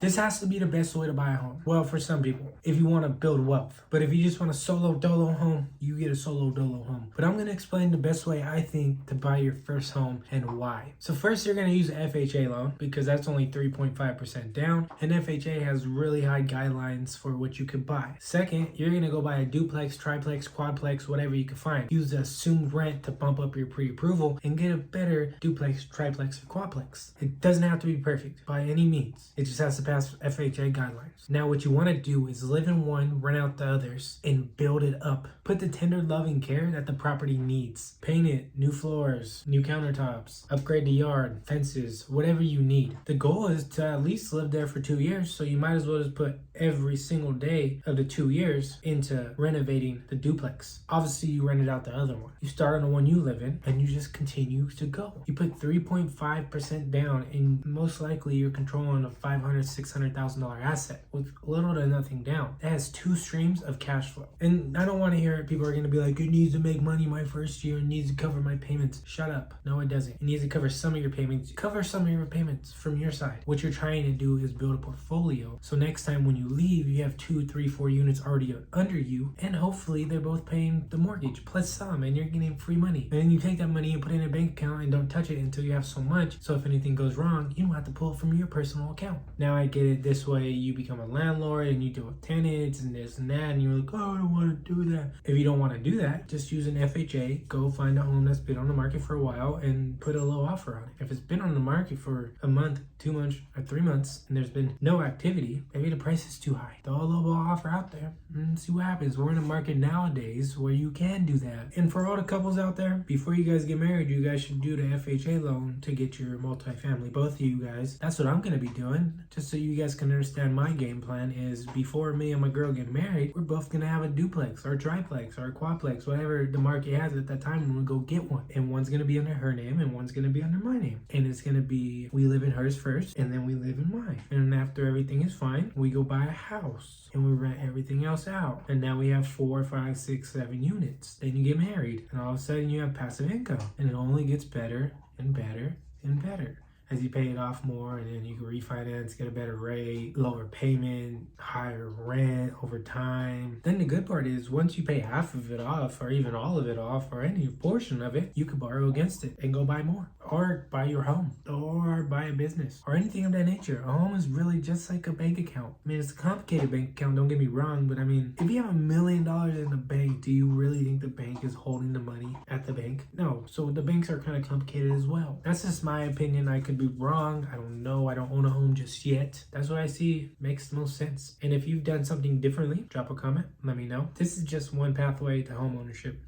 This has to be the best way to buy a home. Well, for some people, if you want to build wealth. But if you just want a solo dolo home, you get a solo dolo home. But I'm going to explain the best way I think to buy your first home and why. So first, you're going to use an FHA loan because that's only 3.5% down. And FHA has really high guidelines for what you could buy. Second, you're going to go buy a duplex, triplex, quadplex, whatever you can find. Use the assumed rent to bump up your pre-approval and get a better duplex, triplex, or quadplex. It doesn't have to be perfect by any means. It just has to pass FHA guidelines. Now what you want to do is live in one, rent out the others, and build it up. Put the tender loving care that the property needs. Paint it, new floors, new countertops, upgrade the yard, fences, whatever you need. The goal is to at least live there for 2 years, so you might as well just put every single day of the 2 years into renovating the duplex. Obviously you rented out the other one. You start on the one you live in and you just continue to go. You put 3.5% down and most likely you're controlling a $500,000, $600,000 asset with little to nothing down. That has 2 streams of cash flow. And I don't want to hear it. People are going to be like, it needs to make money my first year. It needs to cover my payments. Shut up. No, it doesn't. It needs to cover some of your payments. Cover some of your payments from your side. What you're trying to do is build a portfolio. So next time when you leave, you have 2, 3, 4 units already under you. And hopefully they're both paying the mortgage plus some and you're getting free money. And then you take that money and put it in a bank account and don't touch it until you have so much. So if anything goes wrong, you don't have to pull it from your personal account. Now I get it. This way you become a landlord and you deal with tenants and this and that. And you're like, oh, I don't want to do that. If you don't want to do that, just use an FHA. Go find a home that's been on the market for a while and put a low offer on it. If it's been on the market for a month, 2 months, or 3 months, and there's been no activity, maybe the price is too high. Throw a low offer out there and see what happens. We're in a market nowadays where you can do that. And for all the couples out there, before you guys get married, you guys should do the FHA loan to get your multifamily. Both of you guys. That's what I'm going to be doing. Just so you guys can understand my game plan is before me and my girl get married, we're both going to have a duplex or a triplex or a quadplex, whatever the market has at that time when we go get one. And one's going to be under her name and one's going to be under my name. And it's going to be, we live in hers first and then we live in mine. And after everything is fine, we go buy a house and we rent everything else out. And now we have 4, 5, 6, 7 units. Then you get married and all of a sudden you have passive income and it only gets better and better and better as you pay it off more, and then you can refinance, get a better rate, lower payment, higher rent over time. Then the good part is once you pay half of it off or even all of it off or any portion of it, you can borrow against it and go buy more or buy your home or buy a business or anything of that nature. A home is really just like a bank account. I mean, it's a complicated bank account, don't get me wrong, but I mean, if you have $1 million in the bank, do you really think the bank is holding the money at the bank? No. So the banks are kind of complicated as well. That's just my opinion. I could be wrong. I don't know. I don't own a home just yet. That's what I see makes the most sense. And if you've done something differently, drop a comment. Let me know. This is just one pathway to home ownership.